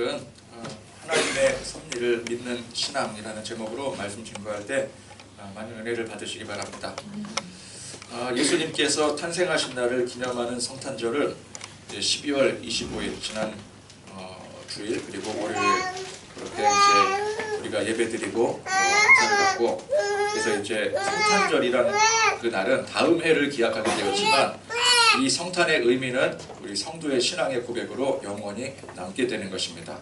오늘은 하나님의 섭리를 믿는 신앙이라는 제목으로 말씀 증거할 때 많은 은혜를 받으시기 바랍니다. 예수님께서 탄생하신 날을 기념하는 성탄절은 12월 25일 지난 주일 그리고 월요일 그렇게 이제 우리가 예배드리고 행사를 갖고 그래서 이제 성탄절이라는 그 날은 다음 해를 기약하게 되었지만 이 성탄의 의미는 우리 성도의 신앙의 고백으로 영원히 남게 되는 것입니다.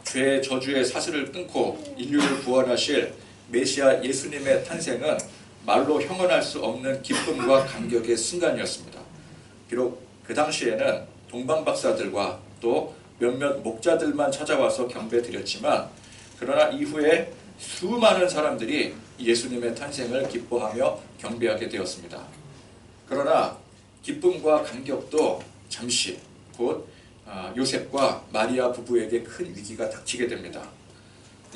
죄의 저주의 사슬을 끊고 인류를 구원하실 메시아 예수님의 탄생은 말로 형언할 수 없는 기쁨과 감격의 순간이었습니다. 비록 그 당시에는 동방박사들과 또 몇몇 목자들만 찾아와서 경배드렸지만 그러나 이후에 수많은 사람들이 예수님의 탄생을 기뻐하며 경배하게 되었습니다. 그러나 기쁨과 감격도 잠시 곧 요셉과 마리아 부부에게 큰 위기가 닥치게 됩니다.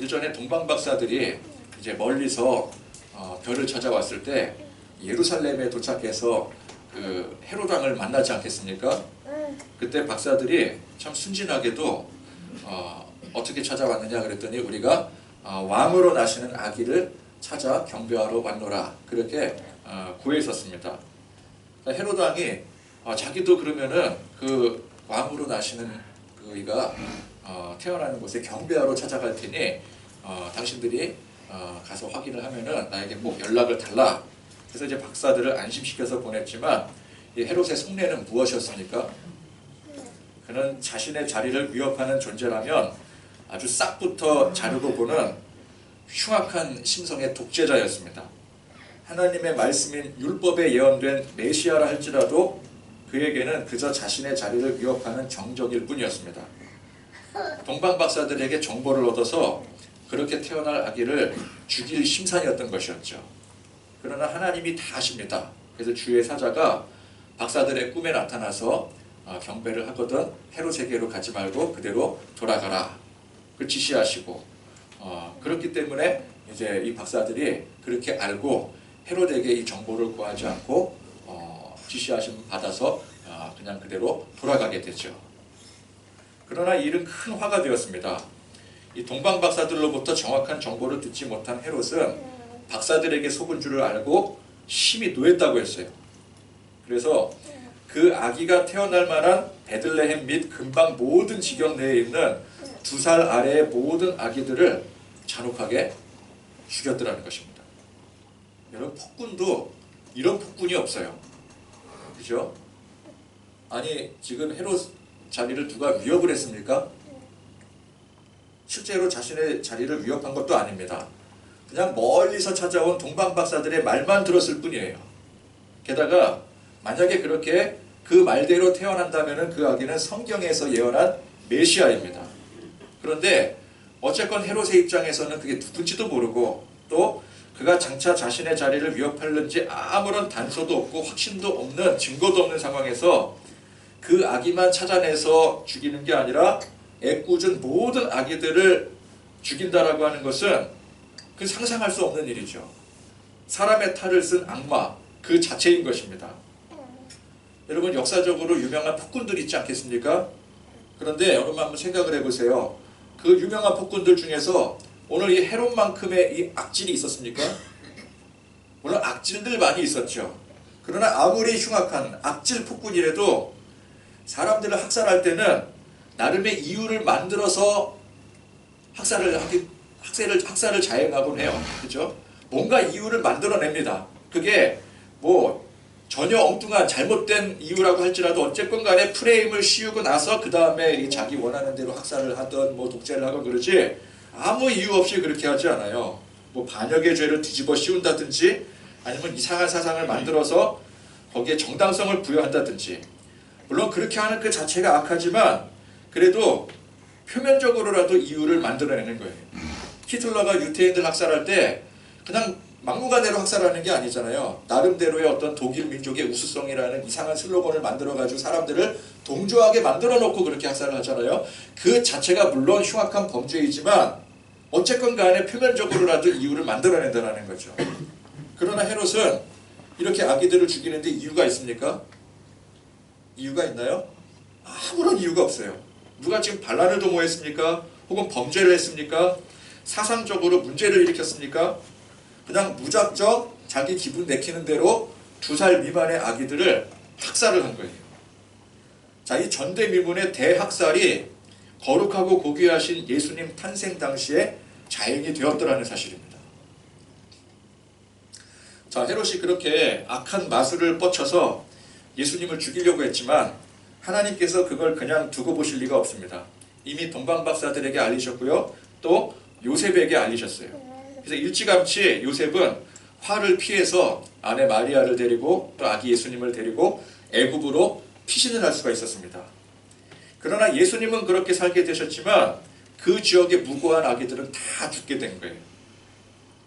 일전에 동방박사들이 이제 멀리서 별을 찾아왔을 때 예루살렘에 도착해서 그 헤롯 왕을 만나지 않겠습니까? 그때 박사들이 참 순진하게도 어떻게 찾아왔느냐 그랬더니 우리가 왕으로 나시는 아기를 찾아 경배하러 왔노라 그렇게 구했었습니다. 헤롯 왕이 자기도 그러면은 그 왕으로 나시는 그이가 태어나는 곳에 경배하러 찾아갈 테니 당신들이 가서 확인을 하면은 나에게 꼭 연락을 달라. 그래서 이제 박사들을 안심시켜서 보냈지만 이 헤롯의 속내는 무엇이었습니까? 그는 자신의 자리를 위협하는 존재라면 아주 싹부터 자르고 보는 흉악한 심성의 독재자였습니다. 하나님의 말씀인 율법에 예언된 메시아라 할지라도 그에게는 그저 자신의 자리를 위협하는 정적일 뿐이었습니다. 동방박사들에게 정보를 얻어서 그렇게 태어날 아기를 죽일 심산이었던 것이었죠. 그러나 하나님이 다 아십니다. 그래서 주의 사자가 박사들의 꿈에 나타나서 경배를 하거든 헤롯에게로 가지 말고 그대로 돌아가라. 그 지시하시고 그렇기 때문에 이제 이 박사들이 그렇게 알고 헤롯에게 이 정보를 구하지 않고 지시하심 받아서 그냥 그대로 돌아가게 되죠. 그러나 이 일은 큰 화가 되었습니다. 이 동방박사들로부터 정확한 정보를 듣지 못한 헤롯은 박사들에게 속은 줄을 알고 심히 노했다고 했어요. 그래서 그 아기가 태어날 만한 베들레헴 및 근방 모든 지경 내에 있는 2살 아래의 모든 아기들을 잔혹하게 죽였더라는 것입니다. 여러분 폭군도 이런 폭군이 없어요. 그죠? 아니 지금 헤롯 자리를 누가 위협을 했습니까? 실제로 자신의 자리를 위협한 것도 아닙니다. 그냥 멀리서 찾아온 동방박사들의 말만 들었을 뿐이에요. 게다가 만약에 그렇게 그 말대로 태어난다면 그 아기는 성경에서 예언한 메시아입니다. 그런데 어쨌건 헤롯의 입장에서는 그게 누군지도 모르고 또 그가 장차 자신의 자리를 위협하는지 아무런 단서도 없고 확신도 없는 증거도 없는 상황에서 그 아기만 찾아내서 죽이는 게 아니라 애꿎은 모든 아기들을 죽인다라고 하는 것은 그 상상할 수 없는 일이죠. 사람의 탈을 쓴 악마 그 자체인 것입니다. 여러분 역사적으로 유명한 폭군들 있지 않겠습니까? 그런데 여러분 한번 생각을 해보세요. 그 유명한 폭군들 중에서 오늘 이 헤롯만큼의 이 악질이 있었습니까? 물론 악질들 많이 있었죠. 그러나 아무리 흉악한 악질 폭군이라도 사람들을 학살할 때는 나름의 이유를 만들어서 학살을 자행하곤 해요. 그렇죠? 뭔가 이유를 만들어냅니다. 그게 뭐 전혀 엉뚱한 잘못된 이유라고 할지라도 어쨌건 간에 프레임을 씌우고 나서 그 다음에 자기 원하는 대로 학살을 하든 뭐 독재를 하건 그러지 아무 이유 없이 그렇게 하지 않아요. 뭐 반역의 죄를 뒤집어 씌운다든지 아니면 이상한 사상을 만들어서 거기에 정당성을 부여한다든지 물론 그렇게 하는 그 자체가 악하지만 그래도 표면적으로라도 이유를 만들어내는 거예요. 히틀러가 유태인들 학살할 때 그냥 막무가내로 학살하는 게 아니잖아요. 나름대로의 어떤 독일 민족의 우수성이라는 이상한 슬로건을 만들어가지고 사람들을 동조하게 만들어 놓고 그렇게 학살을 하잖아요. 그 자체가 물론 흉악한 범죄이지만 어쨌건 간에 표면적으로라도 이유를 만들어낸다는 거죠. 그러나 헤롯은 이렇게 아기들을 죽이는데 이유가 있습니까? 이유가 있나요? 아무런 이유가 없어요. 누가 지금 반란을 도모했습니까? 혹은 범죄를 했습니까? 사상적으로 문제를 일으켰습니까? 그냥 무작정 자기 기분 내키는 대로 2살 미만의 아기들을 학살을 한 거예요. 자, 이 전대미문의 대학살이 거룩하고 고귀하신 예수님 탄생 당시에 자행이 되었더라는 사실입니다. 자, 헤롯이 그렇게 악한 마술을 뻗쳐서 예수님을 죽이려고 했지만 하나님께서 그걸 그냥 두고 보실 리가 없습니다. 이미 동방박사들에게 알리셨고요. 또 요셉에게 알리셨어요. 그래서 일찌감치 요셉은 화를 피해서 아내 마리아를 데리고 또 아기 예수님을 데리고 애굽으로 피신을 할 수가 있었습니다. 그러나 예수님은 그렇게 살게 되셨지만 그 지역의 무고한 아기들은 다 죽게 된 거예요.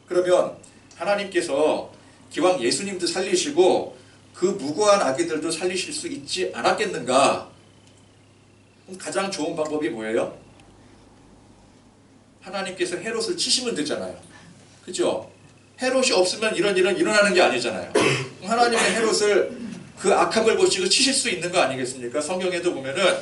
그러면 하나님께서 기왕 예수님도 살리시고 그 무고한 아기들도 살리실 수 있지 않았겠는가? 가장 좋은 방법이 뭐예요? 하나님께서 헤롯을 치시면 되잖아요. 그죠? 헤롯이 없으면 이런 일은 일어나는 게 아니잖아요. 하나님의 헤롯을 그 악함을 보시고 치실 수 있는 거 아니겠습니까? 성경에도 보면은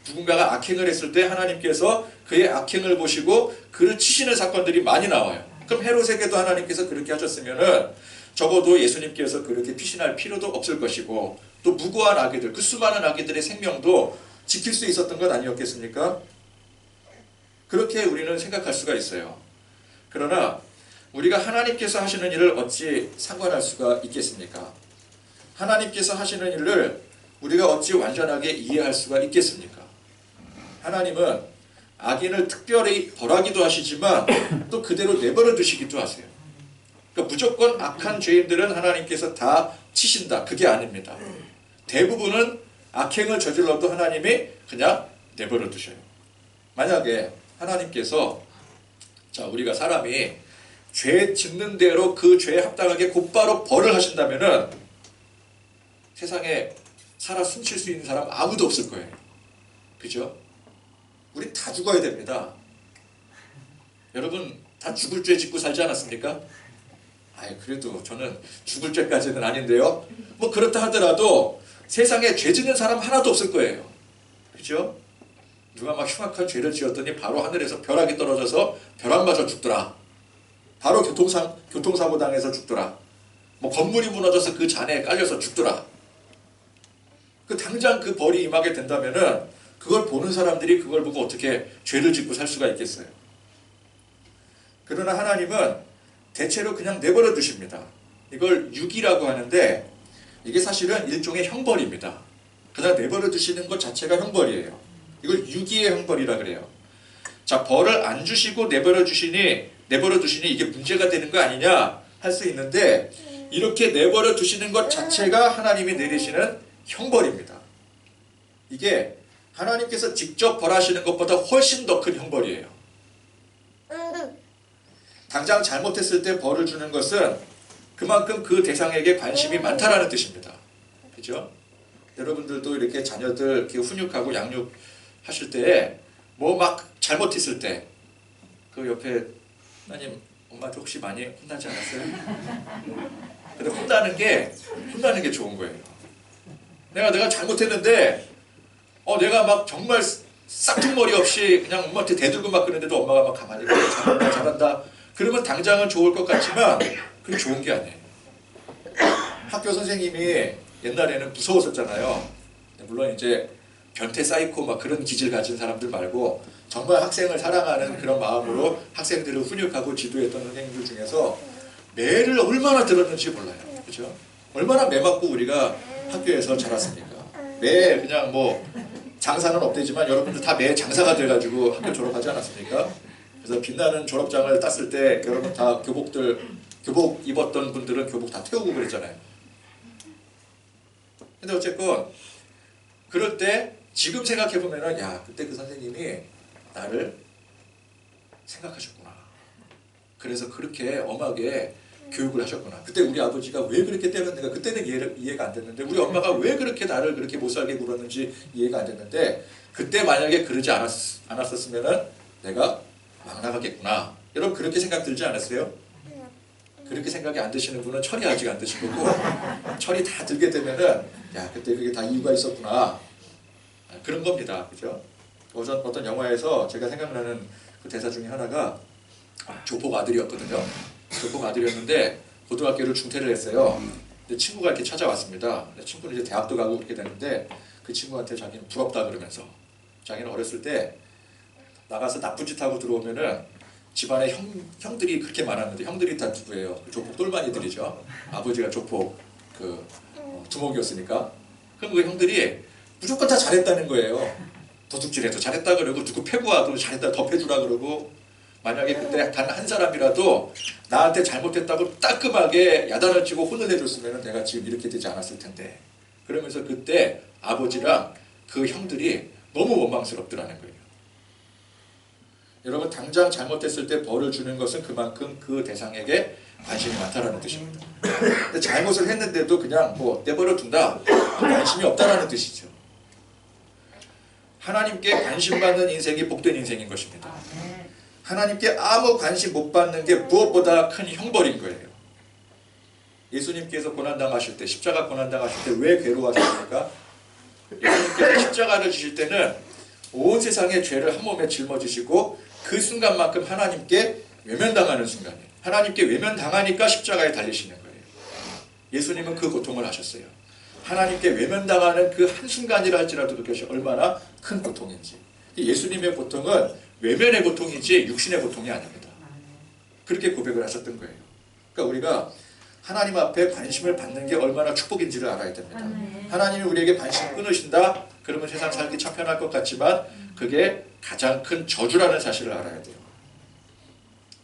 누군가가 악행을 했을 때 하나님께서 그의 악행을 보시고 그를 치시는 사건들이 많이 나와요. 그럼 헤롯에게도 하나님께서 그렇게 하셨으면은 적어도 예수님께서 그렇게 피신할 필요도 없을 것이고 또 무고한 아기들, 그 수많은 아기들의 생명도 지킬 수 있었던 것 아니었겠습니까? 그렇게 우리는 생각할 수가 있어요. 그러나 우리가 하나님께서 하시는 일을 어찌 상관할 수가 있겠습니까? 하나님께서 하시는 일을 우리가 어찌 완전하게 이해할 수가 있겠습니까? 하나님은 악인을 특별히 벌하기도 하시지만 또 그대로 내버려 두시기도 하세요. 그러니까 무조건 악한 죄인들은 하나님께서 다 치신다. 그게 아닙니다. 대부분은 악행을 저질러도 하나님이 그냥 내버려 두셔요. 만약에 하나님께서 자, 우리가 사람이 죄 짓는 대로 그 죄에 합당하게 곧바로 벌을 하신다면은 세상에 살아 숨쉴 수 있는 사람 아무도 없을 거예요. 그죠? 우리 다 죽어야 됩니다. 여러분 다 죽을 죄 짓고 살지 않았습니까? 아이, 그래도 저는 죽을 죄까지는 아닌데요. 뭐 그렇다 하더라도 세상에 죄 짓는 사람 하나도 없을 거예요. 그죠? 누가 막 흉악한 죄를 지었더니 바로 하늘에서 벼락이 떨어져서 벼락 맞아 죽더라. 바로 교통사고 당해서 죽더라. 뭐 건물이 무너져서 그 잔해에 깔려서 죽더라. 그 당장 그 벌이 임하게 된다면은 그걸 보는 사람들이 그걸 보고 어떻게 죄를 짓고 살 수가 있겠어요. 그러나 하나님은 대체로 그냥 내버려 두십니다. 이걸 유기라고 하는데 이게 사실은 일종의 형벌입니다. 그냥 내버려 두시는 것 자체가 형벌이에요. 이걸 유기의 형벌이라 그래요. 자, 벌을 안 주시고 내버려 두시니 이게 문제가 되는 거 아니냐 할 수 있는데 이렇게 내버려 두시는 것 자체가 하나님이 내리시는 형벌입니다. 이게 하나님께서 직접 벌하시는 것보다 훨씬 더 큰 형벌이에요. 당장 잘못했을 때 벌을 주는 것은 그만큼 그 대상에게 관심이 많다라는 뜻입니다. 그죠? 여러분들도 이렇게 자녀들 이렇게 훈육하고 양육하실 때 뭐 막 잘못했을 때 그 옆에 하나님 엄마한테 혹시 많이 혼나지 않았어요? 근데 혼나는 게 좋은 거예요. 내가 잘못했는데 내가 막 정말 싹퉁머리 없이 그냥 엄마한테 대들고 막 그러는데도 엄마가 막 가만히 잘한다. 그러면 당장은 좋을 것 같지만 그게 좋은 게 아니에요. 학교 선생님이 옛날에는 무서웠었잖아요. 물론 이제 변태 사이코 막 그런 기질 가진 사람들 말고 정말 학생을 사랑하는 그런 마음으로 학생들을 훈육하고 지도했던 선생님들 중에서 매를 얼마나 들었는지 몰라요. 그렇죠? 얼마나 매 맞고 우리가 학교에서 자랐습니까? 매 그냥 뭐 장사는 없대지만 여러분들 다 매 장사가 돼가지고 학교 졸업하지 않았습니까? 그래서 빛나는 졸업장을 땄을 때 여러분 다 교복 입었던 분들은 교복 다 태우고 그랬잖아요. 근데 어쨌건 그럴 때 지금 생각해보면은 야, 그때 그 선생님이 나를 생각하셨구나. 그래서 그렇게 엄하게 교육을 하셨구나. 그때 우리 아버지가 왜 그렇게 때렸는가 그때는 이해가 안 됐는데 우리 엄마가 왜 그렇게 나를 그렇게 못살게 굴었는지 이해가 안 됐는데 그때 만약에 그러지 않았었으면은 내가 막 나가겠구나. 여러분 그렇게 생각 들지 않았어요? 그렇게 생각이 안 드시는 분은 철이 아직 안 드신 거고 철이 다 들게 되면은 야, 그때 그게 다 이유가 있었구나. 그런 겁니다. 그죠? 어떤 영화에서 제가 생각나는 그 대사 중에 하나가 조폭 아들이었거든요. 조폭 아들이었는데 고등학교를 중퇴를 했어요. 근데 친구가 이렇게 찾아왔습니다. 근데 친구는 이제 대학도 가고 그렇게 됐는데 그 친구한테 자기는 부럽다 그러면서 자기는 어렸을 때 나가서 나쁜 짓 하고 들어오면은 집안에 형들이 그렇게 많았는데 형들이 다 누구예요? 그 조폭 똘마니들이죠. 아버지가 조폭 두목이었으니까. 그럼 그 형들이 무조건 다 잘했다는 거예요. 도둑질해도 잘했다 그러고 누구 패고 와도 잘했다 더 패주라 그러고 만약에 그때 단 한 사람이라도 나한테 잘못했다고 따끔하게 야단을 치고 혼을 내줬으면 내가 지금 이렇게 되지 않았을 텐데 그러면서 그때 아버지랑 그 형들이 너무 원망스럽더라는 거예요. 여러분 당장 잘못했을 때 벌을 주는 것은 그만큼 그 대상에게 관심이 많다라는 뜻입니다. 근데 잘못을 했는데도 그냥 뭐 내버려 둔다 관심이 없다라는 뜻이죠. 하나님께 관심 받는 인생이 복된 인생인 것입니다. 하나님께 아무 관심 못 받는 게 무엇보다 큰 형벌인 거예요. 예수님께서 고난당하실 때 십자가 고난당하실 때 왜 괴로워하셨습니까? 예수님께서 십자가를 지실 때는 온 세상의 죄를 한 몸에 짊어지시고 그 순간만큼 하나님께 외면당하는 순간이에요. 하나님께 외면당하니까 십자가에 달리시는 거예요. 예수님은 그 고통을 하셨어요. 하나님께 외면당하는 그 한순간이라 할지라도 그것이 얼마나 큰 고통인지. 예수님의 고통은 외면의 고통이지 육신의 고통이 아닙니다. 그렇게 고백을 하셨던 거예요. 그러니까 우리가 하나님 앞에 관심을 받는 게 얼마나 축복인지를 알아야 됩니다. 하나님이 우리에게 관심을 끊으신다? 그러면 세상 살기 참 편할 것 같지만 그게 가장 큰 저주라는 사실을 알아야 돼요.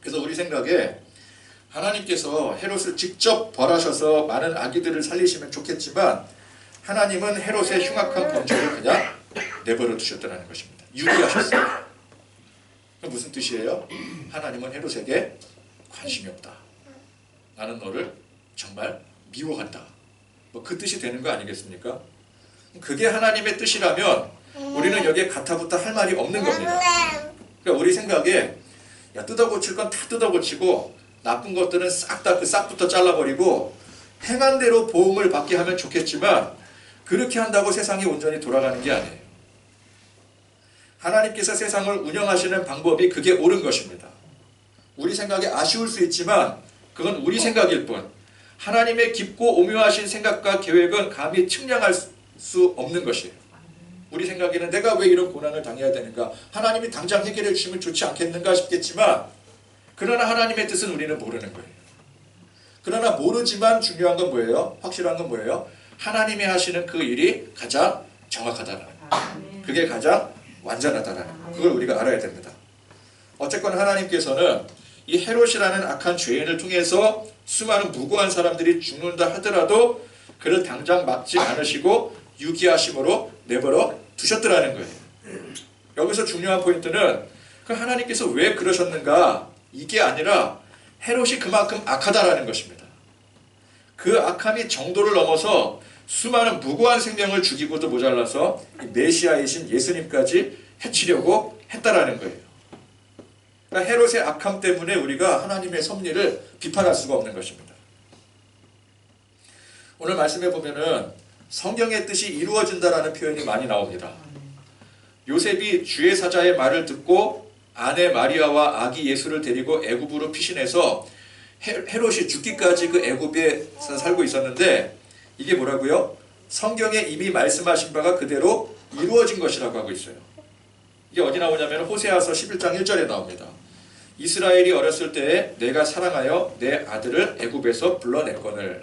그래서 우리 생각에 하나님께서 헤롯을 직접 벌하셔서 많은 아기들을 살리시면 좋겠지만 하나님은 헤롯의 흉악한 범죄를 그냥 내버려 두셨다는 것입니다. 유기하셨어요. 무슨 뜻이에요? 하나님은 헤롯에게 관심이 없다. 나는 너를 정말 미워한다. 뭐 그 뜻이 되는 거 아니겠습니까? 그게 하나님의 뜻이라면 우리는 여기에 가타부타 할 말이 없는 겁니다. 그러니까 우리 생각에 야 뜯어고칠 건 다 뜯어고치고 나쁜 것들은 싹 다 그 싹부터 잘라버리고 행한 대로 보응을 받게 하면 좋겠지만 그렇게 한다고 세상이 온전히 돌아가는 게 아니에요. 하나님께서 세상을 운영하시는 방법이 그게 옳은 것입니다. 우리 생각에 아쉬울 수 있지만 그건 우리 생각일 뿐 하나님의 깊고 오묘하신 생각과 계획은 감히 측량할 수 없는 것이에요. 우리 생각에는 내가 왜 이런 고난을 당해야 되는가? 하나님이 당장 해결해 주시면 좋지 않겠는가 싶겠지만 그러나 하나님의 뜻은 우리는 모르는 거예요. 그러나 모르지만 중요한 건 뭐예요? 확실한 건 뭐예요? 하나님이 하시는 그 일이 가장 정확하다는 거예요. 그게 가장 완전하다는 거예요. 그걸 우리가 알아야 됩니다. 어쨌건 하나님께서는 이 헤롯이라는 악한 죄인을 통해서 수많은 무고한 사람들이 죽는다 하더라도 그를 당장 막지 않으시고 유기하심으로 내버려 두셨더라는 거예요. 여기서 중요한 포인트는 그 하나님께서 왜 그러셨는가 이게 아니라 헤롯이 그만큼 악하다라는 것입니다. 그 악함이 정도를 넘어서 수많은 무고한 생명을 죽이고도 모자라서 메시아이신 예수님까지 해치려고 했다라는 거예요. 그러니까 헤롯의 악함 때문에 우리가 하나님의 섭리를 비판할 수가 없는 것입니다. 오늘 말씀해 보면은 성경의 뜻이 이루어진다라는 표현이 많이 나옵니다. 요셉이 주의 사자의 말을 듣고 아내 마리아와 아기 예수를 데리고 애굽으로 피신해서 헤롯이 죽기까지 그 애굽에서 살고 있었는데 이게 뭐라고요? 성경에 이미 말씀하신 바가 그대로 이루어진 것이라고 하고 있어요. 이게 어디 나오냐면 호세아서 11장 1절에 나옵니다. 이스라엘이 어렸을 때에 내가 사랑하여 내 아들을 애굽에서 불러냈거늘.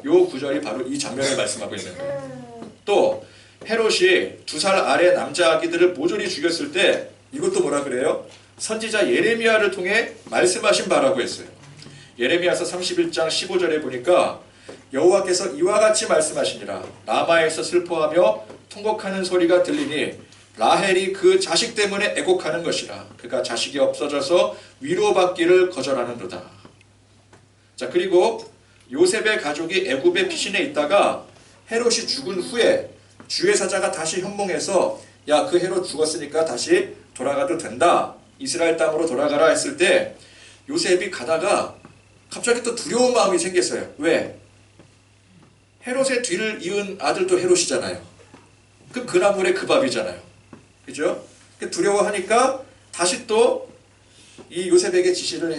요 구절이 바로 이 장면을 말씀하고 있는 거예요. 또 헤롯이 2살 아래 남자 아기들을 모조리 죽였을 때 이것도 뭐라 그래요? 선지자 예레미야를 통해 말씀하신 바라고 했어요. 예레미야서 31장 15절에 보니까 여호와께서 이와 같이 말씀하시니라. 라마에서 슬퍼하며 통곡하는 소리가 들리니 라헬이 그 자식 때문에 애곡하는 것이라. 그가 자식이 없어져서 위로받기를 거절하는도다. 자, 그리고 요셉의 가족이 애굽에 피신해 있다가 헤롯이 죽은 후에 주의 사자가 다시 현몽해서 야, 그 헤롯 죽었으니까 다시 돌아가도 된다. 이스라엘 땅으로 돌아가라 했을 때 요셉이 가다가 갑자기 또 두려운 마음이 생겼어요. 왜? 헤롯의 뒤를 이은 아들도 헤롯이잖아요. 그럼 그 나물의 그 밥이잖아요. 그죠? 두려워하니까 다시 또 이 요셉에게 지시를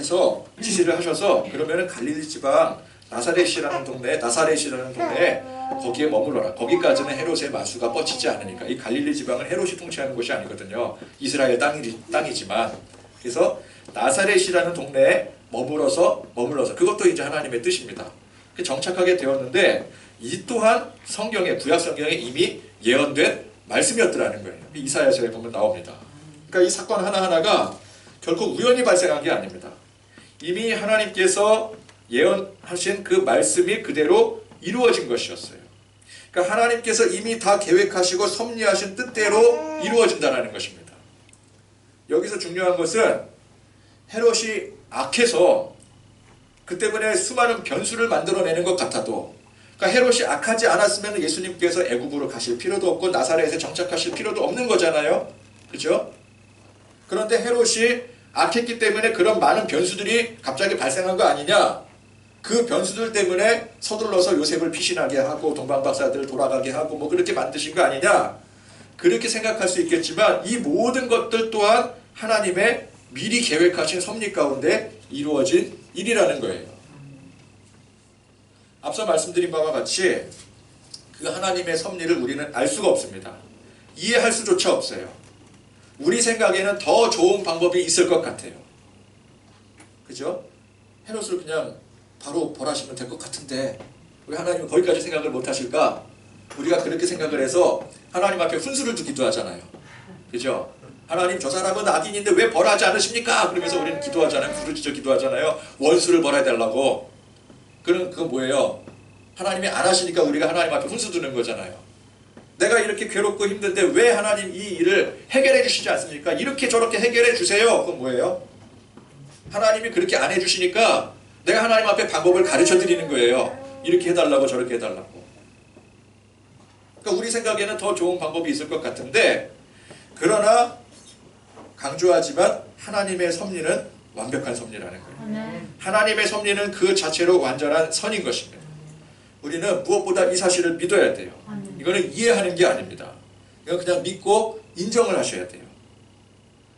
하셔서 그러면은 갈릴리 지방 나사렛이라는 동네에 거기에 머물러라. 거기까지는 헤롯의 마수가 뻗치지 않으니까. 이 갈릴리 지방은 헤롯이 통치하는 곳이 아니거든요. 이스라엘 땅이지만. 그래서 나사렛이라는 동네에 머물러서 그것도 이제 하나님의 뜻입니다. 정착하게 되었는데 이 또한 성경에, 구약 성경에 이미 예언된 말씀이었더라는 거예요. 이사야서에 보면 나옵니다. 그러니까 이 사건 하나하나가 결코 우연히 발생한 게 아닙니다. 이미 하나님께서 예언하신 그 말씀이 그대로 이루어진 것이었어요. 그러니까 하나님께서 이미 다 계획하시고 섭리하신 뜻대로 이루어진다는 것입니다. 여기서 중요한 것은 헤롯이 악해서 그 때문에 수많은 변수를 만들어내는 것 같아도, 그러니까 헤롯이 악하지 않았으면 예수님께서 애굽으로 가실 필요도 없고 나사렛에 정착하실 필요도 없는 거잖아요. 그죠? 그런데 헤롯이 악했기 때문에 그런 많은 변수들이 갑자기 발생한 거 아니냐? 그 변수들 때문에 서둘러서 요셉을 피신하게 하고 동방박사들을 돌아가게 하고 뭐 그렇게 만드신 거 아니냐? 그렇게 생각할 수 있겠지만 이 모든 것들 또한 하나님의 미리 계획하신 섭리 가운데 이루어진 일이라는 거예요. 앞서 말씀드린 바와 같이 그 하나님의 섭리를 우리는 알 수가 없습니다. 이해할 수조차 없어요. 우리 생각에는 더 좋은 방법이 있을 것 같아요. 그죠? 헤롯을 그냥 바로 벌하시면 될 것 같은데 왜 하나님은 거기까지 생각을 못 하실까? 우리가 그렇게 생각을 해서 하나님 앞에 훈수를 두기도 하잖아요. 그죠? 하나님 저 사람은 악인인데 왜 벌하지 않으십니까? 그러면서 우리는 기도하잖아요. 부르짖어 기도하잖아요. 원수를 벌어야 되려고. 그건 뭐예요? 하나님이 안 하시니까 우리가 하나님 앞에 훈수 두는 거잖아요. 내가 이렇게 괴롭고 힘든데 왜 하나님 이 일을 해결해 주시지 않습니까? 이렇게 저렇게 해결해 주세요. 그건 뭐예요? 하나님이 그렇게 안 해주시니까 내가 하나님 앞에 방법을 가르쳐 드리는 거예요. 이렇게 해달라고 저렇게 해달라고. 그러니까 우리 생각에는 더 좋은 방법이 있을 것 같은데, 그러나 강조하지만 하나님의 섭리는 완벽한 섭리라는 거예요. 하나님의 섭리는 그 자체로 완전한 선인 것입니다. 우리는 무엇보다 이 사실을 믿어야 돼요. 이거는 이해하는 게 아닙니다. 이건 그냥 믿고 인정을 하셔야 돼요.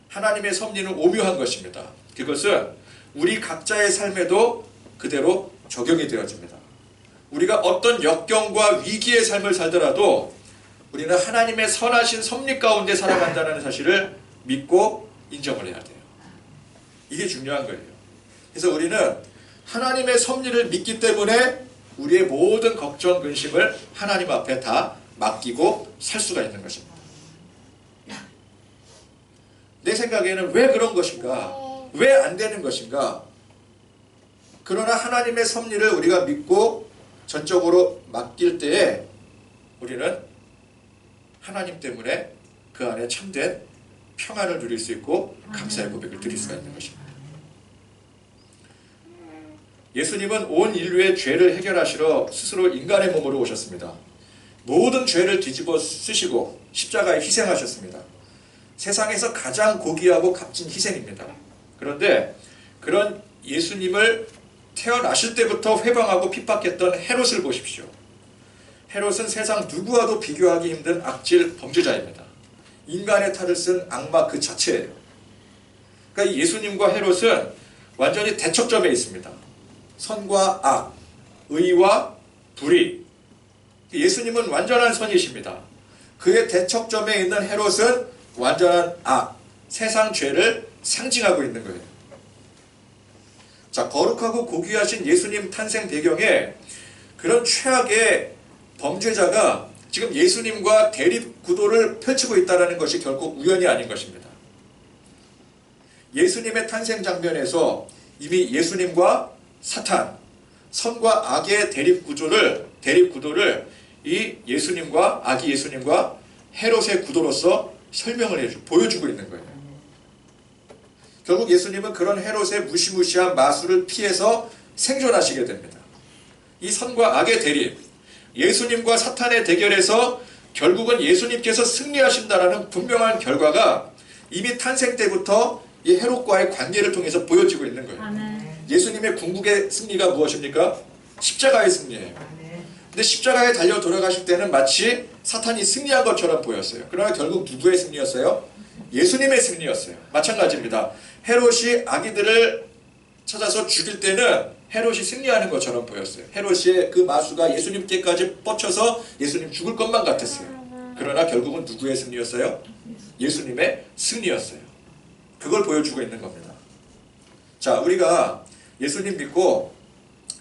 하나님의 섭리는 오묘한 것입니다. 그것은 우리 각자의 삶에도 그대로 적용이 되어집니다. 우리가 어떤 역경과 위기의 삶을 살더라도 우리는 하나님의 선하신 섭리 가운데 살아간다는 사실을 믿고 인정을 해야 돼요. 이게 중요한 거예요. 그래서 우리는 하나님의 섭리를 믿기 때문에 우리의 모든 걱정, 근심을 하나님 앞에 다 맡기고 살 수가 있는 것입니다. 내 생각에는 왜 그런 것인가? 왜 안 되는 것인가? 그러나 하나님의 섭리를 우리가 믿고 전적으로 맡길 때에 우리는 하나님 때문에 그 안에 참된 평안을 누릴 수 있고 감사의 고백을 드릴 수가 있는 것입니다. 예수님은 온 인류의 죄를 해결하시러 스스로 인간의 몸으로 오셨습니다. 모든 죄를 뒤집어 쓰시고 십자가에 희생하셨습니다. 세상에서 가장 고귀하고 값진 희생입니다. 그런데 그런 예수님을 태어나실 때부터 회방하고 핍박했던 헤롯을 보십시오. 헤롯은 세상 누구와도 비교하기 힘든 악질 범죄자입니다. 인간의 탈을 쓴 악마 그 자체예요. 그러니까 예수님과 헤롯은 완전히 대척점에 있습니다. 선과 악, 의와 불의. 예수님은 완전한 선이십니다. 그의 대척점에 있는 헤롯은 완전한 악, 세상 죄를 상징하고 있는 거예요. 자, 거룩하고 고귀하신 예수님 탄생 배경에 그런 최악의 범죄자가 지금 예수님과 대립 구도를 펼치고 있다는 것이 결코 우연이 아닌 것입니다. 예수님의 탄생 장면에서 이미 예수님과 사탄, 선과 악의 대립 구도를 이 예수님과 아기 예수님과 헤롯의 구도로서 설명을 보여주고 있는 거예요. 결국 예수님은 그런 헤롯의 무시무시한 마술을 피해서 생존하시게 됩니다. 이 선과 악의 대립, 예수님과 사탄의 대결에서 결국은 예수님께서 승리하신다라는 분명한 결과가 이미 탄생 때부터 이 헤롯과의 관계를 통해서 보여지고 있는 거예요. 아멘. 예수님의 궁극의 승리가 무엇입니까? 십자가의 승리예요. 근데 십자가에 달려 돌아가실 때는 마치 사탄이 승리한 것처럼 보였어요. 그러나 결국 누구의 승리였어요? 예수님의 승리였어요. 마찬가지입니다. 헤롯이 아기들을 찾아서 죽일 때는 헤롯이 승리하는 것처럼 보였어요. 헤롯의 그 마수가 예수님께까지 뻗쳐서 예수님 죽을 것만 같았어요. 그러나 결국은 누구의 승리였어요? 예수님의 승리였어요. 그걸 보여주고 있는 겁니다. 자, 우리가 예수님 믿고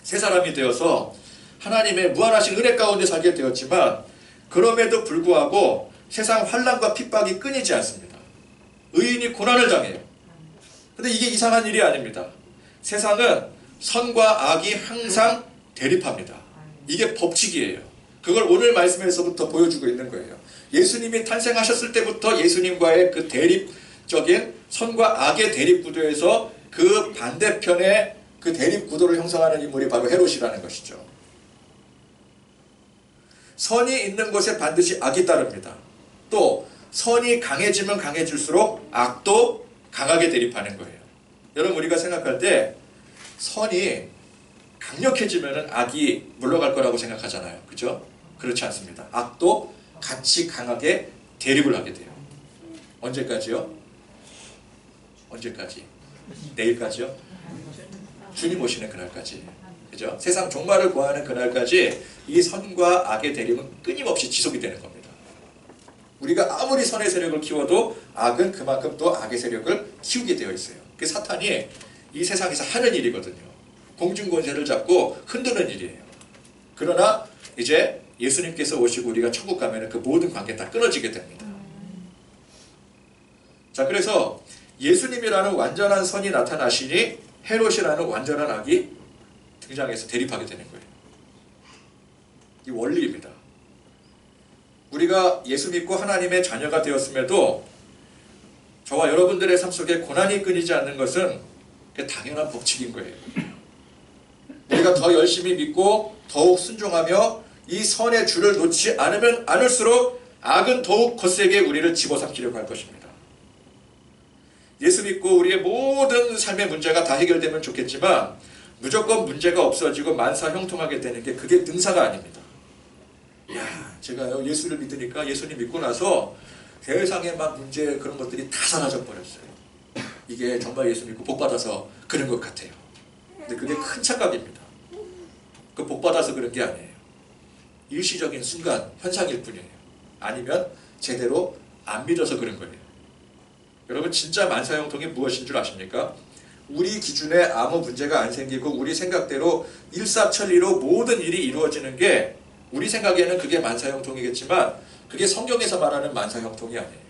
새 사람이 되어서 하나님의 무한하신 은혜 가운데 살게 되었지만 그럼에도 불구하고 세상 환난과 핍박이 끊이지 않습니다. 의인이 고난을 당해요. 근데 이게 이상한 일이 아닙니다. 세상은 선과 악이 항상 대립합니다. 이게 법칙이에요. 그걸 오늘 말씀에서부터 보여주고 있는 거예요. 예수님이 탄생하셨을 때부터 예수님과의 그 대립적인 선과 악의 대립 구도에서 그 반대편의 그 대립 구도를 형성하는 인물이 바로 헤롯이라는 것이죠. 선이 있는 곳에 반드시 악이 따릅니다. 또 선이 강해지면 강해질수록 악도 강하게 대립하는 거예요. 여러분, 우리가 생각할 때 선이 강력해지면 악이 물러갈 거라고 생각하잖아요. 그죠? 그렇지 않습니다. 악도 같이 강하게 대립을 하게 돼요. 언제까지요? 언제까지? 내일까지요? 주님 오시는 그날까지. 그죠? 세상 종말을 구하는 그날까지 이 선과 악의 대립은 끊임없이 지속이 되는 겁니다. 우리가 아무리 선의 세력을 키워도 악은 그만큼 또 악의 세력을 키우게 되어 있어요. 그 사탄이 이 세상에서 하는 일이거든요. 공중권세를 잡고 흔드는 일이에요. 그러나 이제 예수님께서 오시고 우리가 천국 가면 그 모든 관계 다 끊어지게 됩니다. 자, 그래서 예수님이라는 완전한 선이 나타나시니 헤롯이라는 완전한 악이 등장해서 대립하게 되는 거예요. 이 원리입니다. 우리가 예수 믿고 하나님의 자녀가 되었음에도 저와 여러분들의 삶 속에 고난이 끊이지 않는 것은 당연한 법칙인 거예요. 우리가 더 열심히 믿고 더욱 순종하며 이 선의 줄을 놓지 않으면 않을수록 악은 더욱 거세게 우리를 집어삼키려고 할 것입니다. 예수 믿고 우리의 모든 삶의 문제가 다 해결되면 좋겠지만 무조건 문제가 없어지고 만사 형통하게 되는 게 그게 능사가 아닙니다. 이야, 제가요 예수를 믿으니까 예수님 믿고 나서 세상의 막 문제 그런 것들이 다 사라져 버렸어요. 이게 정말 예수 믿고 복 받아서 그런 것 같아요. 근데 그게 큰 착각입니다. 그 복 받아서 그런 게 아니에요. 일시적인 순간 현상일 뿐이에요. 아니면 제대로 안 믿어서 그런 거예요. 여러분, 진짜 만사형통이 무엇인 줄 아십니까? 우리 기준에 아무 문제가 안 생기고 우리 생각대로 일사천리로 모든 일이 이루어지는 게 우리 생각에는 그게 만사형통이겠지만 그게 성경에서 말하는 만사형통이 아니에요.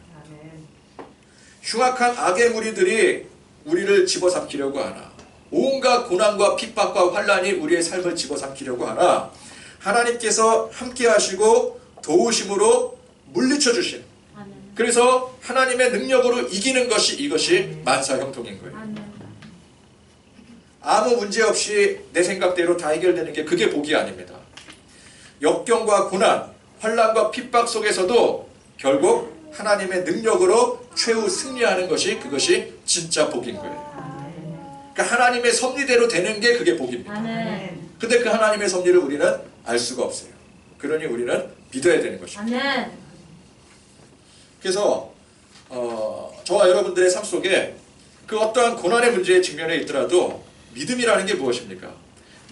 흉악한 악의 무리들이 우리를 집어삼키려고 하나, 온갖 고난과 핍박과 환난이 우리의 삶을 집어삼키려고 하나, 하나님께서 함께 하시고 도우심으로 물리쳐 주신, 그래서 하나님의 능력으로 이기는 것이 이것이 만사형통인 거예요. 아무 문제 없이 내 생각대로 다 해결되는 게 그게 복이 아닙니다. 역경과 고난, 환난과 핍박 속에서도 결국 하나님의 능력으로 최후 승리하는 것이 그것이 진짜 복인 거예요. 그러니까 하나님의 섭리대로 되는 게 그게 복입니다. 근데 그 하나님의 섭리를 우리는 알 수가 없어요. 그러니 우리는 믿어야 되는 것입니다. 그래서 저와 여러분들의 삶 속에 그 어떠한 고난의 문제에 직면해 있더라도 믿음이라는 게 무엇입니까?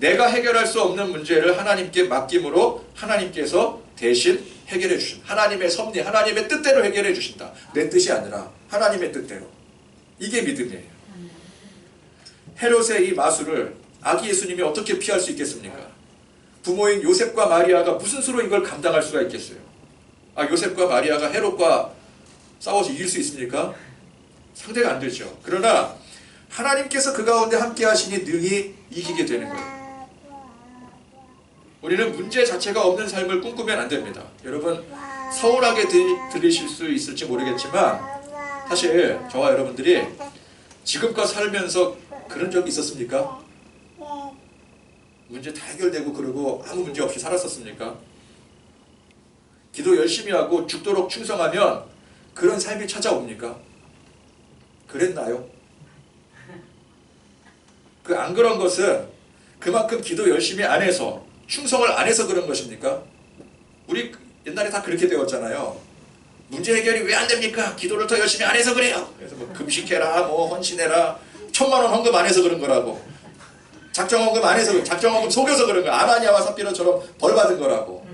내가 해결할 수 없는 문제를 하나님께 맡김으로 하나님께서 대신 해결해 주신다. 하나님의 섭리, 하나님의 뜻대로 해결해 주신다. 내 뜻이 아니라 하나님의 뜻대로. 이게 믿음이에요. 헤롯의 이 마술을 아기 예수님이 어떻게 피할 수 있겠습니까? 부모인 요셉과 마리아가 무슨 수로 이걸 감당할 수가 있겠어요? 요셉과 마리아가 헤롯과 싸워서 이길 수 있습니까? 상대가 안 되죠. 그러나 하나님께서 그 가운데 함께 하시니 능히 이기게 되는 거예요. 우리는 문제 자체가 없는 삶을 꿈꾸면 안 됩니다. 여러분, 서운하게 들리실 수 있을지 모르겠지만 사실 저와 여러분들이 지금껏 살면서 그런 적이 있었습니까? 문제 다 해결되고 그러고 아무 문제 없이 살았었습니까? 기도 열심히 하고 죽도록 충성하면 그런 삶이 찾아옵니까? 그랬나요? 그 안 그런 것은 그만큼 기도 열심히 안 해서 충성을 안 해서 그런 것입니까? 우리 옛날에 다 그렇게 되었잖아요. 문제 해결이 왜 안 됩니까? 기도를 더 열심히 안 해서 그래요. 그래서 뭐 금식해라, 뭐 헌신해라, 1000만 원 헌금 안 해서 그런 거라고. 작정 헌금 안 해서, 작정 헌금 속여서 그런 거야. 아나니아와 삽비라처럼 벌 받은 거라고.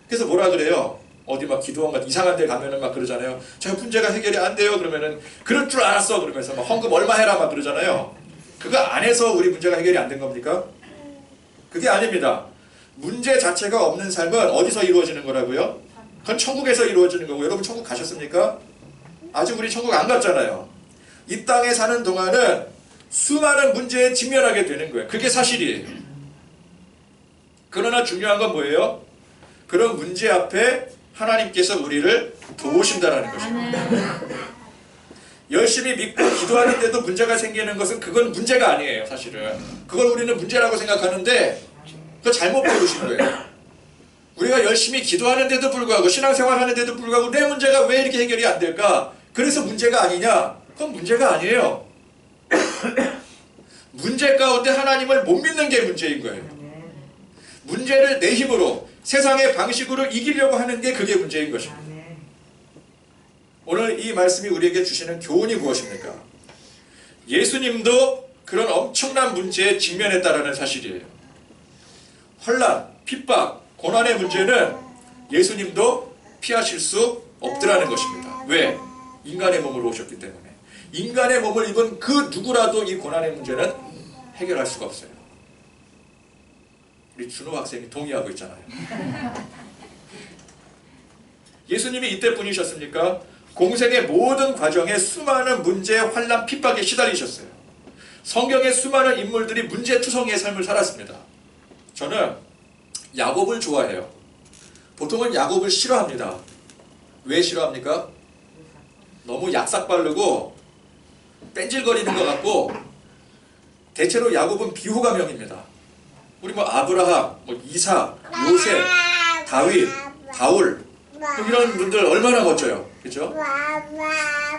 그래서 뭐라 그래요? 어디 막 기도원 이상한 데 가면은 막 그러잖아요. 저 문제가 해결이 안 돼요. 그러면은 그럴 줄 알았어. 그러면서 막 헌금 얼마 해라 막 그러잖아요. 그거 안 해서 우리 문제가 해결이 안 된 겁니까? 그게 아닙니다. 문제 자체가 없는 삶은 어디서 이루어지는 거라고요? 그건 천국에서 이루어지는 거고. 여러분 천국 가셨습니까? 아직 우리 천국 안 갔잖아요. 이 땅에 사는 동안은 수많은 문제에 직면하게 되는 거예요. 그게 사실이에요. 그러나 중요한 건 뭐예요? 그런 문제 앞에 하나님께서 우리를 도우신다라는 것입니다. 열심히 믿고 기도하는데도 문제가 생기는 것은 그건 문제가 아니에요. 사실은 그걸 우리는 문제라고 생각하는데 그거 잘못 배우신 거예요. 우리가 열심히 기도하는데도 불구하고 신앙생활 하는데도 불구하고 내 문제가 왜 이렇게 해결이 안 될까? 그래서 문제가 아니냐? 그건 문제가 아니에요. 문제 가운데 하나님을 못 믿는 게 문제인 거예요. 문제를 내 힘으로 세상의 방식으로 이기려고 하는 게 그게 문제인 것입니다. 오늘 이 말씀이 우리에게 주시는 교훈이 무엇입니까? 예수님도 그런 엄청난 문제에 직면했다라는 사실이에요. 환난, 핍박, 고난의 문제는 예수님도 피하실 수 없더라는 것입니다. 왜? 인간의 몸으로 오셨기 때문에. 인간의 몸을 입은 그 누구라도 이 고난의 문제는 해결할 수가 없어요. 우리 준호 학생이 동의하고 있잖아요. 예수님이 이때뿐이셨습니까? 공생의 모든 과정에 수많은 문제, 환난, 핍박에 시달리셨어요. 성경의 수많은 인물들이 문제투성이의 삶을 살았습니다. 저는 야곱을 좋아해요. 보통은 야곱을 싫어합니다. 왜 싫어합니까? 너무 약삭 바르고 뺀질거리는 것 같고 대체로 야곱은 비호감형입니다. 우리 뭐 아브라함, 뭐 이삭, 요셉, 다윗, 바울 이런 분들 얼마나 멋져요. 그렇죠?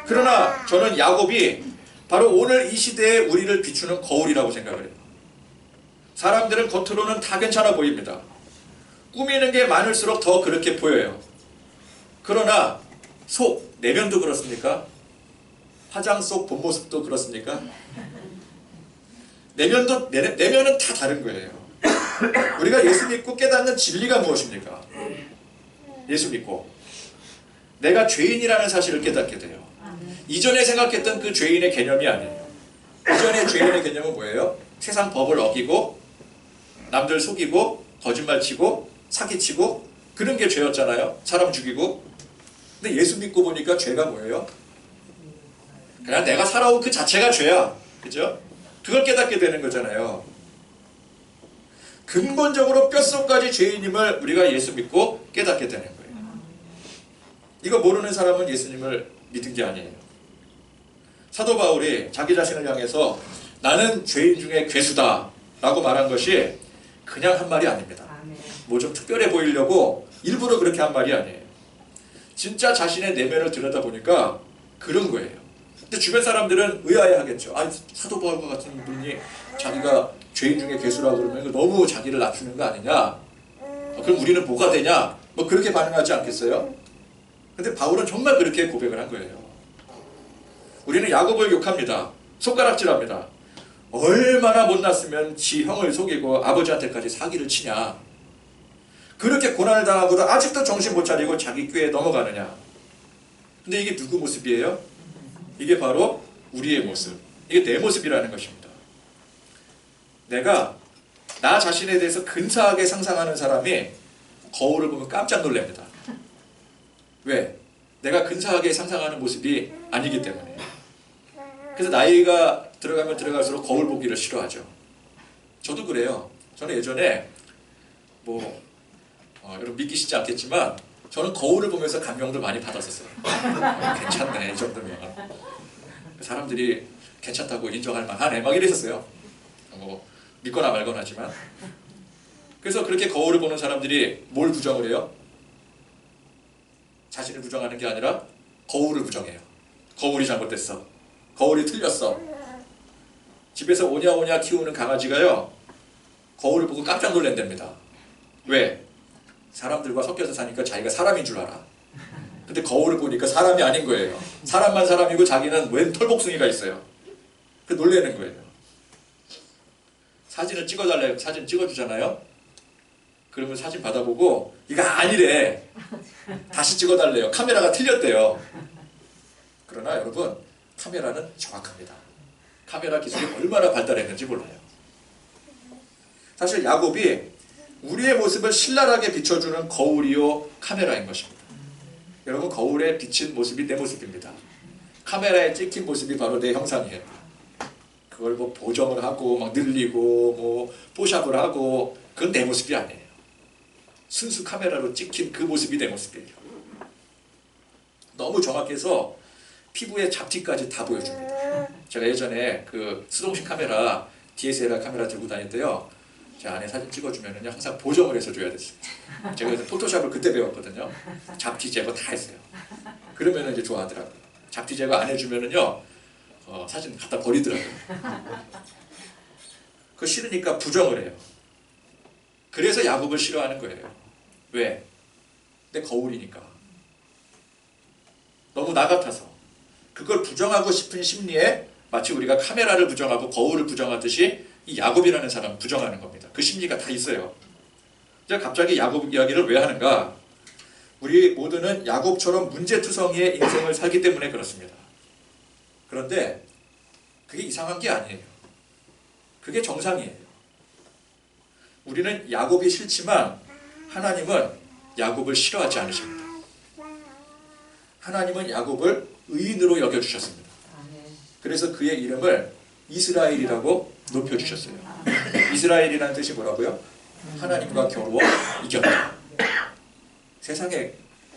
그러나 저는 야곱이 바로 오늘 이 시대에 우리를 비추는 거울이라고 생각을 해요. 사람들은 겉으로는 다 괜찮아 보입니다. 꾸미는 게 많을수록 더 그렇게 보여요. 그러나 속, 내면도 그렇습니까? 화장 속 본 모습도 그렇습니까? 내면은 다 다른 거예요. 우리가 예수 믿고 깨닫는 진리가 무엇입니까? 예수 믿고 내가 죄인이라는 사실을 깨닫게 돼요. 이전에 생각했던 그 죄인의 개념이 아니에요. 이전의 죄인의 개념은 뭐예요? 세상 법을 어기고 남들 속이고 거짓말치고 사기치고 그런 게 죄였잖아요. 사람 죽이고. 근데 예수 믿고 보니까 죄가 뭐예요? 그냥 내가 살아온 그 자체가 죄야. 그죠? 그걸 깨닫게 되는 거잖아요. 근본적으로 뼛속까지 죄인임을 우리가 예수 믿고 깨닫게 되는 거예요. 이거 모르는 사람은 예수님을 믿은 게 아니에요. 사도 바울이 자기 자신을 향해서 나는 죄인 중에 괴수다 라고 말한 것이 그냥 한 말이 아닙니다. 뭐 좀 특별해 보이려고 일부러 그렇게 한 말이 아니에요. 진짜 자신의 내면을 들여다보니까 그런 거예요. 근데 주변 사람들은 의아해하겠죠. 아, 사도 바울과 같은 분이 자기가 죄인 중에 괴수라고 그러면 너무 자기를 낮추는 거 아니냐? 그럼 우리는 뭐가 되냐? 뭐 그렇게 반응하지 않겠어요? 근데 바울은 정말 그렇게 고백을 한 거예요. 우리는 야곱을 욕합니다. 손가락질합니다. 얼마나 못났으면 지 형을 속이고 아버지한테까지 사기를 치냐. 그렇게 고난을 당하고도 아직도 정신 못 차리고 자기 꾀에 넘어가느냐. 근데 이게 누구 모습이에요? 이게 바로 우리의 모습. 이게 내 모습이라는 것입니다. 내가 나 자신에 대해서 근사하게 상상하는 사람이 거울을 보면 깜짝 놀랍니다. 왜? 내가 근사하게 상상하는 모습이 아니기 때문에. 그래서 나이가 들어가면 들어갈수록 거울 보기를 싫어하죠. 저도 그래요. 저는 예전에 여러분 믿기시지 않겠지만 저는 거울을 보면서 감명도 많이 받았었어요. 괜찮네 이 정도면. 사람들이 괜찮다고 인정할 만하네 막 이랬었어요. 뭐 믿거나 말거나 하지만. 그래서 그렇게 거울을 보는 사람들이 뭘 부정을 해요? 자신을 부정하는 게 아니라 거울을 부정해요. 거울이 잘못됐어. 거울이 틀렸어. 집에서 오냐오냐 키우는 강아지가요. 거울을 보고 깜짝 놀란답니다. 왜? 사람들과 섞여서 사니까 자기가 사람인 줄 알아. 근데 거울을 보니까 사람이 아닌 거예요. 사람만 사람이고 자기는 웬 털복숭이가 있어요. 그 놀라는 거예요. 사진을 찍어달래요. 사진 찍어주잖아요. 그러면 사진 받아보고 이거 아니래. 다시 찍어달래요. 카메라가 틀렸대요. 그러나 여러분, 카메라는 정확합니다. 카메라 기술이 얼마나 발달했는지 몰라요. 사실 야곱이 우리의 모습을 신랄하게 비춰주는 거울이요 카메라인 것입니다. 여러분, 거울에 비친 모습이 내 모습입니다. 카메라에 찍힌 모습이 바로 내 형상이에요. 그걸 뭐 보정을 하고 막 늘리고 뭐 포샵을 하고 그건 내 모습이 아니에요. 순수 카메라로 찍힌 그 모습이 내 모습이에요. 너무 정확해서 피부의 잡티까지 다 보여줍니다. 제가 예전에 그 수동식 카메라, DSLR 카메라 들고 다닐 때요, 제 안에 사진 찍어주면은요 항상 보정을 해서 줘야 됐습니다. 제가 그래서 포토샵을 그때 배웠거든요. 잡티 제거 다 했어요. 그러면은 이제 좋아하더라고요. 잡티 제거 안 해주면은요 사진 갖다 버리더라고요. 그거 싫으니까 부정을 해요. 그래서 야곱을 싫어하는 거예요. 왜? 내 거울이니까. 너무 나 같아서. 그걸 부정하고 싶은 심리에 마치 우리가 카메라를 부정하고 거울을 부정하듯이 이 야곱이라는 사람 부정하는 겁니다. 그 심리가 다 있어요. 제가 갑자기 야곱 이야기를 왜 하는가? 우리 모두는 야곱처럼 문제투성이의 인생을 살기 때문에 그렇습니다. 그런데 그게 이상한 게 아니에요. 그게 정상이에요. 우리는 야곱이 싫지만 하나님은 야곱을 싫어하지 않으십니다. 하나님은 야곱을 의인으로 여겨주셨습니다. 그래서 그의 이름을 이스라엘이라고 높여주셨어요. 이스라엘이라는 뜻이 뭐라고요? 하나님과 겨루어 이겼다. 세상에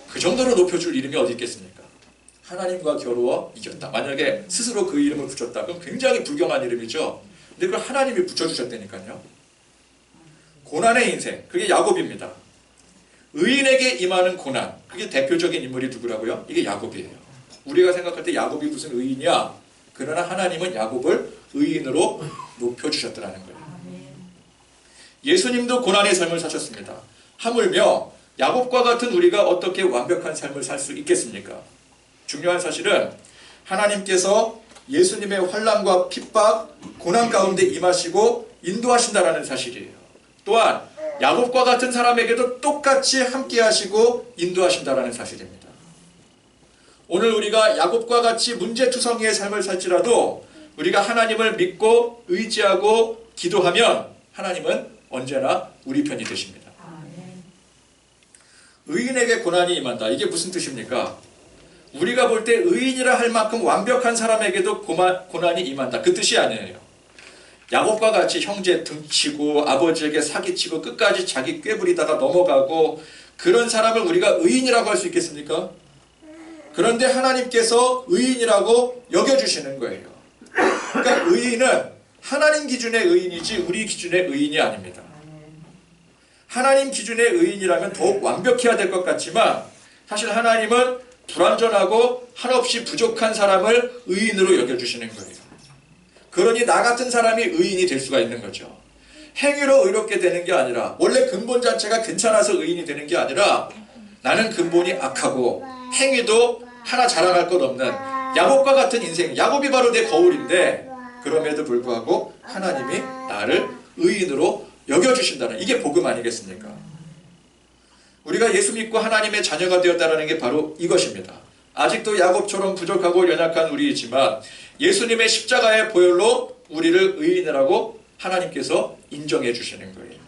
그 정도로 높여줄 이름이 어디 있겠습니까? 하나님과 겨루어 이겼다. 만약에 스스로 그 이름을 붙였다. 그럼 굉장히 불경한 이름이죠. 근데 그걸 하나님이 붙여주셨다니까요. 고난의 인생, 그게 야곱입니다. 의인에게 임하는 고난, 그게 대표적인 인물이 누구라고요? 이게 야곱이에요. 우리가 생각할 때 야곱이 무슨 의인이야? 그러나 하나님은 야곱을 의인으로 높여주셨더라는 거예요. 예수님도 고난의 삶을 사셨습니다. 하물며 야곱과 같은 우리가 어떻게 완벽한 삶을 살 수 있겠습니까? 중요한 사실은 하나님께서 예수님의 환난과 핍박, 고난 가운데 임하시고 인도하신다라는 사실이에요. 또한 야곱과 같은 사람에게도 똑같이 함께 하시고 인도하신다라는 사실입니다. 오늘 우리가 야곱과 같이 문제투성이의 삶을 살지라도 우리가 하나님을 믿고 의지하고 기도하면 하나님은 언제나 우리 편이 되십니다. 의인에게 고난이 임한다. 이게 무슨 뜻입니까? 우리가 볼 때 의인이라 할 만큼 완벽한 사람에게도 고난이 임한다. 그 뜻이 아니에요. 야곱과 같이 형제 등치고 아버지에게 사기치고 끝까지 자기 꾀부리다가 넘어가고 그런 사람을 우리가 의인이라고 할 수 있겠습니까? 그런데 하나님께서 의인이라고 여겨주시는 거예요. 그러니까 의인은 하나님 기준의 의인이지 우리 기준의 의인이 아닙니다. 하나님 기준의 의인이라면 더욱 완벽해야 될 것 같지만 사실 하나님은 불완전하고 한없이 부족한 사람을 의인으로 여겨주시는 거예요. 그러니 나 같은 사람이 의인이 될 수가 있는 거죠. 행위로 의롭게 되는 게 아니라 원래 근본 자체가 괜찮아서 의인이 되는 게 아니라 나는 근본이 악하고 행위도 하나 자랑할 것 없는 야곱과 같은 인생, 야곱이 바로 내 거울인데 그럼에도 불구하고 하나님이 나를 의인으로 여겨주신다는 이게 복음 아니겠습니까? 우리가 예수 믿고 하나님의 자녀가 되었다는 게 바로 이것입니다. 아직도 야곱처럼 부족하고 연약한 우리이지만 예수님의 십자가의 보혈로 우리를 의인이라고 하나님께서 인정해 주시는 거예요.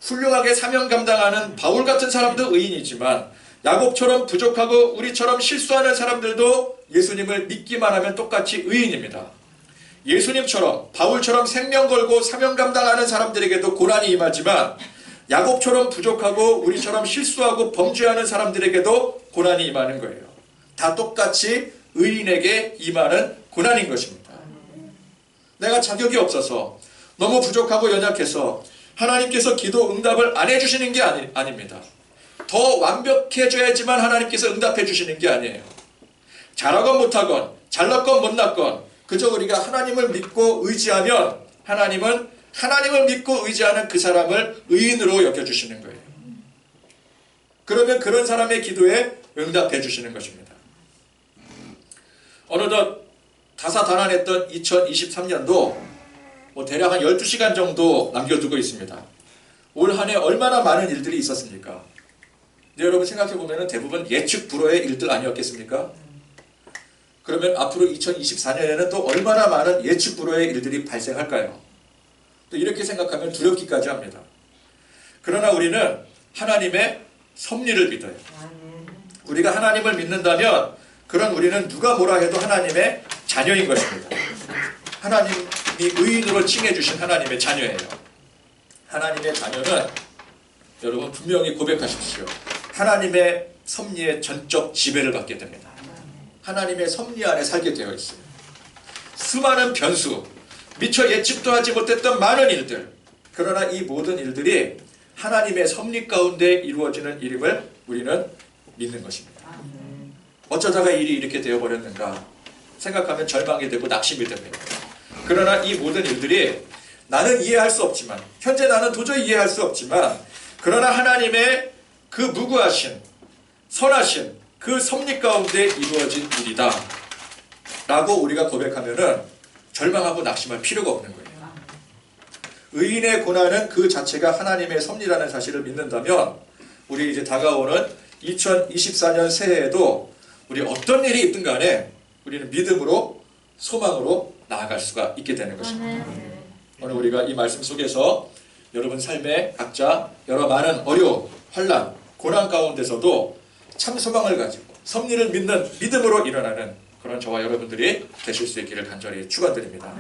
훌륭하게 사명 감당하는 바울 같은 사람도 의인이지만 야곱처럼 부족하고 우리처럼 실수하는 사람들도 예수님을 믿기만 하면 똑같이 의인입니다. 예수님처럼 바울처럼 생명 걸고 사명 감당하는 사람들에게도 고난이 임하지만 야곱처럼 부족하고 우리처럼 실수하고 범죄하는 사람들에게도 고난이 임하는 거예요. 다 똑같이 의인에게 임하는 고난인 것입니다. 내가 자격이 없어서 너무 부족하고 연약해서 하나님께서 기도 응답을 안 해주시는 게 아닙니다. 더 완벽해져야지만 하나님께서 응답해 주시는 게 아니에요. 잘하건 못하건 잘났건 못났건 그저 우리가 하나님을 믿고 의지하면 하나님은 하나님을 믿고 의지하는 그 사람을 의인으로 여겨주시는 거예요. 그러면 그런 사람의 기도에 응답해 주시는 것입니다. 어느덧 다사다난했던 2023년도 대략 한 12시간 정도 남겨두고 있습니다. 올 한 해 얼마나 많은 일들이 있었습니까? 여러분 생각해보면 대부분 예측 불허의 일들 아니었겠습니까? 그러면 앞으로 2024년에는 또 얼마나 많은 예측 불허의 일들이 발생할까요? 또 이렇게 생각하면 두렵기까지 합니다. 그러나 우리는 하나님의 섭리를 믿어요. 우리가 하나님을 믿는다면 그런 우리는 누가 뭐라 해도 하나님의 자녀인 것입니다. 하나님이 의인으로 칭해주신 하나님의 자녀예요. 하나님의 자녀는 여러분 분명히 고백하십시오. 하나님의 섭리의 전적 지배를 받게 됩니다. 하나님의 섭리 안에 살게 되어 있어요. 수많은 변수, 미처 예측도 하지 못했던 많은 일들, 그러나 이 모든 일들이 하나님의 섭리 가운데 이루어지는 일임을 우리는 믿는 것입니다. 어쩌다가 일이 이렇게 되어버렸는가 생각하면 절망이 되고 낙심이 됩니다. 그러나 이 모든 일들이 나는 이해할 수 없지만, 현재 나는 도저히 이해할 수 없지만, 그러나 하나님의 그 무구하신 선하신 그 섭리 가운데 이루어진 일이다 라고 우리가 고백하면은 절망하고 낙심할 필요가 없는 거예요. 의인의 고난은 그 자체가 하나님의 섭리라는 사실을 믿는다면 우리 이제 다가오는 2024년 새해에도 우리 어떤 일이 있든 간에 우리는 믿음으로 소망으로 나아갈 수가 있게 되는 것입니다. 오늘 우리가 이 말씀 속에서 여러분 삶에 각자 여러 많은 어려움, 환난, 고난 가운데서도 참 소망을 가지고 섭리를 믿는 믿음으로 일어나는 그런 저와 여러분들이 되실 수 있기를 간절히 축원드립니다.